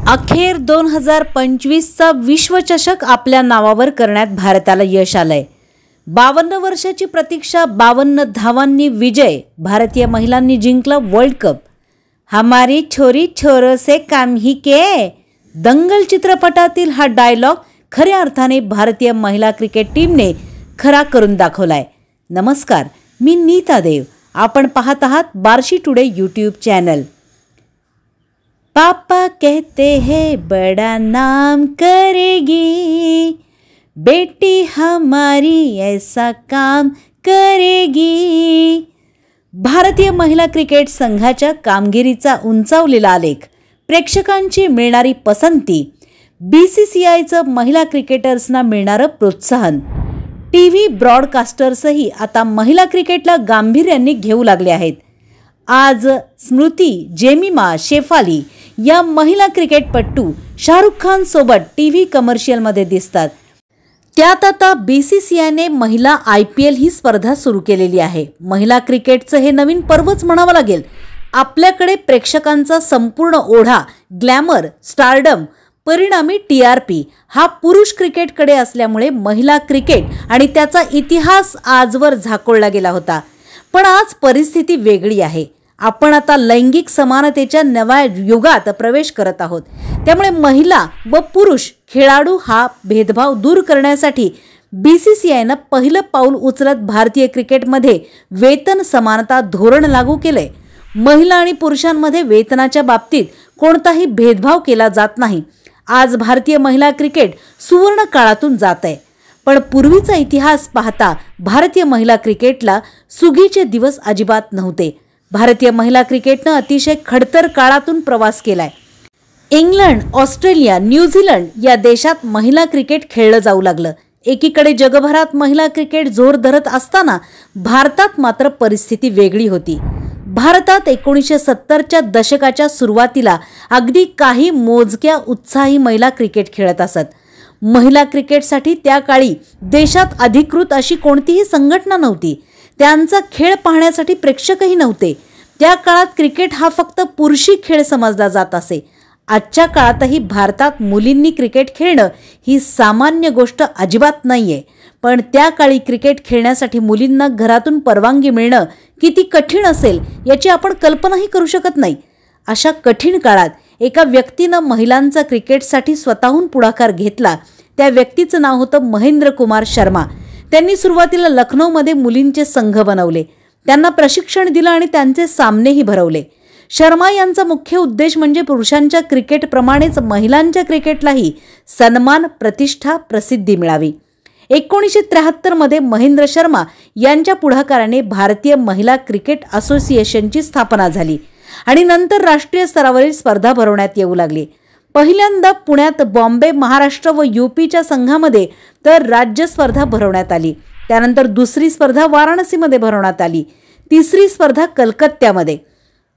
अखेर 2025चा विश्वचषक आपल्या नावावर करण्यात भारताला यश आलंय। 52 वर्षाची प्रतीक्षा, 52 धावांनी विजय। भारतीय महिलांनी जिंकला वर्ल्ड कप। हमारी छोरी छोरों से काम ही के। दंगल चित्रपटातील हा डायलॉग खऱ्या अर्थाने भारतीय महिला क्रिकेट टीमने खरा करून दाखवलाय। नमस्कार, मी नीता देव। आपण पाहत आहात बार्शी टुडे यूट्यूब चॅनल। पापा कहते हैं बड़ा नाम करेगी, बेटी हमारी ऐसा काम करेगी। भारतीय महिला क्रिकेट संघाच्या कामगिरीचा उंचावलेला आलेख, प्रेक्षकांची मिळणारी पसंती, बीसीसीआयचं महिला क्रिकेटर्सना मिळणारं प्रोत्साहन, टीव्ही ब्रॉडकास्टर्सही आता महिला क्रिकेटला गांभीर्याने घेऊ लागले आहेत। आज स्मृती, जेमिमा, शेफाली या महिला क्रिकेटपटू शाहरुख खान सोबत टीव्ही कमर्शियलमध्ये दिसतात। त्यात आता बीसीसीआयने महिला IPL ही स्पर्धा सुरू केलेली आहे। महिला क्रिकेटचं हे नवीन पर्वच म्हणावं लागेल। आपल्याकडे प्रेक्षकांचा संपूर्ण ओढा, ग्लॅमर, स्टारडम, परिणामी TRP हा पुरुष क्रिकेटकडे असल्यामुळे महिला क्रिकेट आणि त्याचा इतिहास आजवर झाकोळला गेला होता। पण आज परिस्थिती वेगळी आहे। आपण आता लैंगिक समानतेच्या नव्या युगात प्रवेश करत आहोत। त्यामुळे महिला व पुरुष खेळाडू हा भेदभाव दूर करण्यासाठी बीसीसीआयने पहिलं पाऊल उचलत भारतीय क्रिकेटमध्ये वेतन समानता धोरण लागू केलंय। महिला आणि पुरुषांमध्ये वेतनाच्या बाबतीत कोणताही भेदभाव केला जात नाही। आज भारतीय महिला क्रिकेट सुवर्ण काळातून जात आहे। पण पूर्वीचा इतिहास पाहता भारतीय महिला क्रिकेटला सुगीचे दिवस अजिबात नव्हते। भारतीय महिला क्रिकेटने अतिशय खडतर काळातून प्रवास केलाय। इंग्लंड, ऑस्ट्रेलिया, न्यूझीलंड या देशात महिला क्रिकेट खेळलं जाऊ लागलं। एकीकडे जगभरात महिला क्रिकेट जोर धरत असताना भारतात मात्र परिस्थिती वेगळी होती। भारतात 1970च्या दशकाच्या सुरुवातीला अगदी काही मोजक्या उत्साही महिला क्रिकेट खेळत असत। महिला क्रिकेटसाठी त्या काळी देशात अधिकृत अशी कोणतीही संघटना नव्हती। त्यांचा खेळ पाहण्यासाठी प्रेक्षकही नव्हते। त्या काळात क्रिकेट हा फक्त पुरुषी खेळ समजला जात असे। आजच्या काळातही भारतात मुलींनी क्रिकेट खेळणं ही सामान्य गोष्ट अजिबात नाहीये। पण त्या काळी क्रिकेट खेळण्यासाठी मुलींना घरातून परवानगी मिळणं किती कठीण असेल याची आपण कल्पनाही करू शकत नाही। अशा कठीण काळात एका व्यक्तीनं महिलांचा क्रिकेटसाठी स्वतःहून पुढाकार घेतला। त्या व्यक्तीचं नाव होतं महेंद्र कुमार शर्मा। त्यांनी सुरुवातीला लखनौमध्ये मुलींचे संघ बनवले, त्यांना प्रशिक्षण दिलं आणि त्यांचे सामनेही भरवले। शर्मा यांचा मुख्य उद्देश म्हणजे पुरुषांच्या क्रिकेटप्रमाणेच महिलांच्या क्रिकेटलाही सन्मान, प्रतिष्ठा, प्रसिद्धी मिळावी। 1973 मध्ये महेंद्र शर्मा यांच्या पुढाकाराने भारतीय महिला क्रिकेट असोसिएशनची स्थापना झाली आणि नंतर राष्ट्रीय स्तरावरील स्पर्धा भरवण्यात येऊ लागली। पहिल्यांदा पुण्यात, बॉम्बे, महाराष्ट्र व UPच्या संघामध्ये तर राज्य स्पर्धा भरवण्यात आली। त्यानंतर दुसरी स्पर्धा वाराणसीमध्ये भरवण्यात आली, तिसरी स्पर्धा कलकत्त्यामध्ये।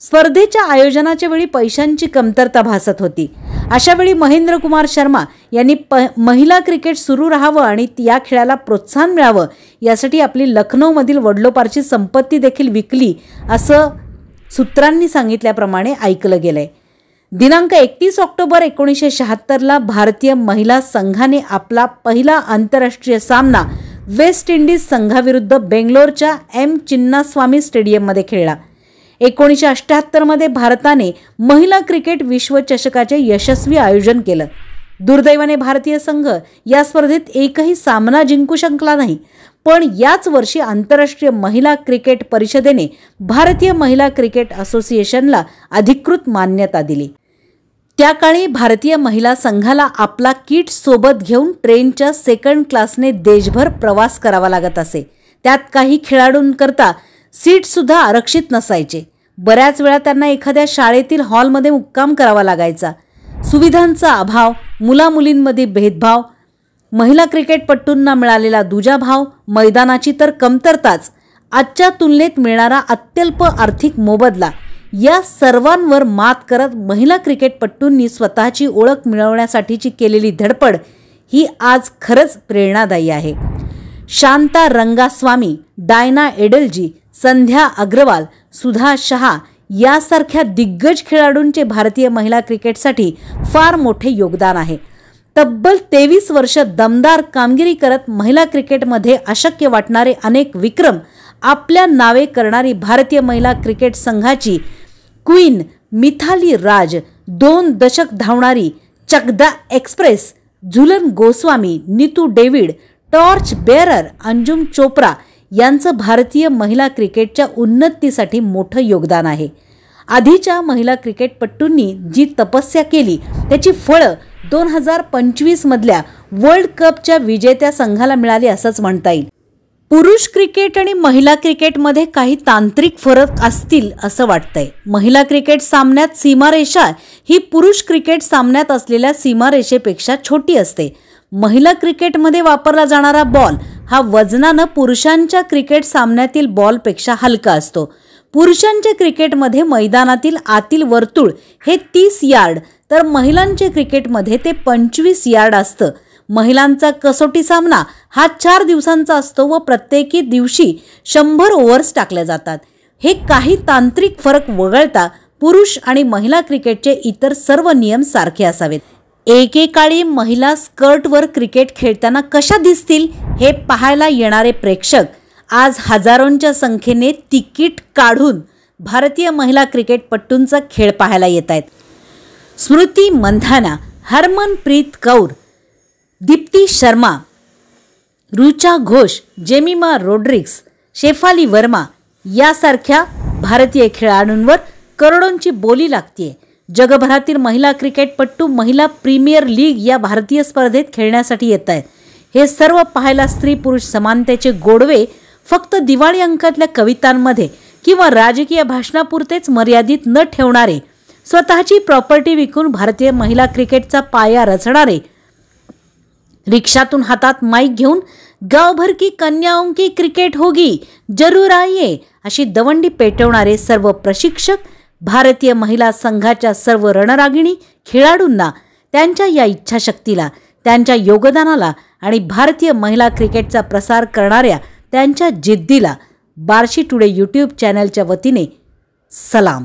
स्पर्धेच्या आयोजनाच्या वेळी पैशांची कमतरता भासत होती। अशा वेळी महेंद्र कुमार शर्मा यांनी महिला क्रिकेट सुरू राहावं आणि या खेळाला प्रोत्साहन मिळावं यासाठी आपली लखनौमधील वडलोपारची संपत्ती देखील विकली, असं सूत्रांनी सांगितल्याप्रमाणे ऐकलं गेलंय। दिनांक 31 ऑक्टोबर 1976ला भारतीय महिला संघाने आपला पहिला आंतरराष्ट्रीय सामना वेस्ट इंडिज संघाविरुद्ध बेंगलोरच्या M चिन्नास्वामी स्टेडियममध्ये खेळला। 1978 मध्ये भारताने महिला क्रिकेट विश्वचषकाचे यशस्वी आयोजन केलं। दुर्दैवाने भारतीय संघ या स्पर्धेत एकही सामना जिंकू शकला नाही। पण याच वर्षी आंतरराष्ट्रीय महिला क्रिकेट परिषदेने भारतीय महिला क्रिकेट असोसिएशनला अधिकृत मान्यता दिली। त्या काळी भारतीय महिला संघाला आपला किट सोबत घेऊन ट्रेनच्या सेकंड क्लासने देशभर प्रवास करावा लागत असे। त्यात काही खेळाडूंकरता सीट सुद्धा आरक्षित नसायचे। बऱ्याच वेळा त्यांना एखाद्या शाळेतील हॉलमध्ये मुक्काम करावा लागायचा। सुविधांचा अभाव, मुला-मुलींमध्ये भेदभाव, महिला क्रिकेटपटूंना मिळालेला दुजाभाव, मैदानाची तर कमतरताच, आजच्या तुलनेत मिळणारा अत्यल्प आर्थिक मोबदला या सर्वांवर मात करत महिला क्रिकेटपटूंनी स्वतःची ओळख मिळवण्यासाठीची केलेली धडपड ही आज खरंच प्रेरणादायी आहे। शांता रंगास्वामी, डायना एडलजी, संध्या अग्रवाल, सुधा शहा यासारख्या दिग्गज खेळाडूंचे भारतीय महिला क्रिकेटसाठी फार मोठे योगदान आहे। तब्बल 23 वर्ष दमदार कामगिरी करत महिला क्रिकेटमध्ये अशक्य वाटणारे अनेक विक्रम आपल्या नावे करणारी भारतीय महिला क्रिकेट संघाची क्वीन मिथाली राज, 2 दशक धावणारी Chakda express Jhulan Goswami, Neetu David, torch बेअरर Anjum Chopra यांचं भारतीय महिला क्रिकेटच्या उन्नतीसाठी मोठं योगदान आहे। आधीच्या महिला क्रिकेटपटूंनी जी तपस्या केली त्याची फळं 2025 मधल्या वर्ल्ड कपच्या विजेत्या संघाला मिळाली असंच म्हणता येईल। पुरुष क्रिकेट आणि महिला क्रिकेटमध्ये काही तांत्रिक फरक असतील असं वाटतंय। महिला क्रिकेट सामन्यात सीमारेषा ही पुरुष क्रिकेट सामन्यात असलेल्या सीमारेषेपेक्षा छोटी असते। महिला क्रिकेटमध्ये वापरला जाणारा बॉल हा वजनानं पुरुषांच्या क्रिकेट सामन्यातील बॉलपेक्षा हलका असतो। पुरुषांच्या क्रिकेटमध्ये मैदानातील आतील वर्तुळ हे 30 यार्ड तर महिलांच्या क्रिकेटमध्ये ते 25 यार्ड असतं। महिलांचा कसोटी सामना हा 4 दिवसांचा असतो व प्रत्येकी दिवशी 100 ओव्हर्स टाकल्या जातात। हे काही तांत्रिक फरक वगळता पुरुष आणि महिला क्रिकेटचे इतर सर्व नियम सारखे असावेत। एकेकाळी महिला स्कर्टवर क्रिकेट खेळताना कशा दिसतील हे पाहायला येणारे प्रेक्षक आज हजारोंच्या संख्येने तिकीट काढून भारतीय महिला क्रिकेटपटूंचा खेळ पाहायला येत आहेत। स्मृती मंधाना, हरमनप्रीत कौर, दीप्ती शर्मा, रुचा घोष, जेमिमा रोड्रिग्स, शेफाली वर्मा यासारख्या भारतीय खेळाडूंवर करोडोंची बोली लागते। जगभरातील महिला क्रिकेटपटू महिला प्रीमियर लीग या भारतीय स्पर्धेत खेळण्यासाठी येत आहेत। हे सर्व पाहायला स्त्री पुरुष समानतेचे गोडवे फक्त दिवाळी अंकातल्या कवितांमध्ये किंवा राजकीय भाषणापुरतेच मर्यादित न ठेवणारे, स्वतःची प्रॉपर्टी विकून भारतीय महिला क्रिकेटचा पाया रचणारे, रिक्षातून हातात माईक घेऊन गावभर की कन्याओं की क्रिकेट होगी जरूर आइए अशी दवंडी पेटवणारे सर्व प्रशिक्षक, भारतीय महिला संघाच्या सर्व रणरागिणी खेळाडूंना, त्यांच्या या इच्छाशक्तीला, त्यांच्या योगदानाला आणि भारतीय महिला क्रिकेटचा प्रसार करणाऱ्या त्यांच्या जिद्दीला बार्शी टुडे यूट्यूब चॅनलच्या वतीने सलाम।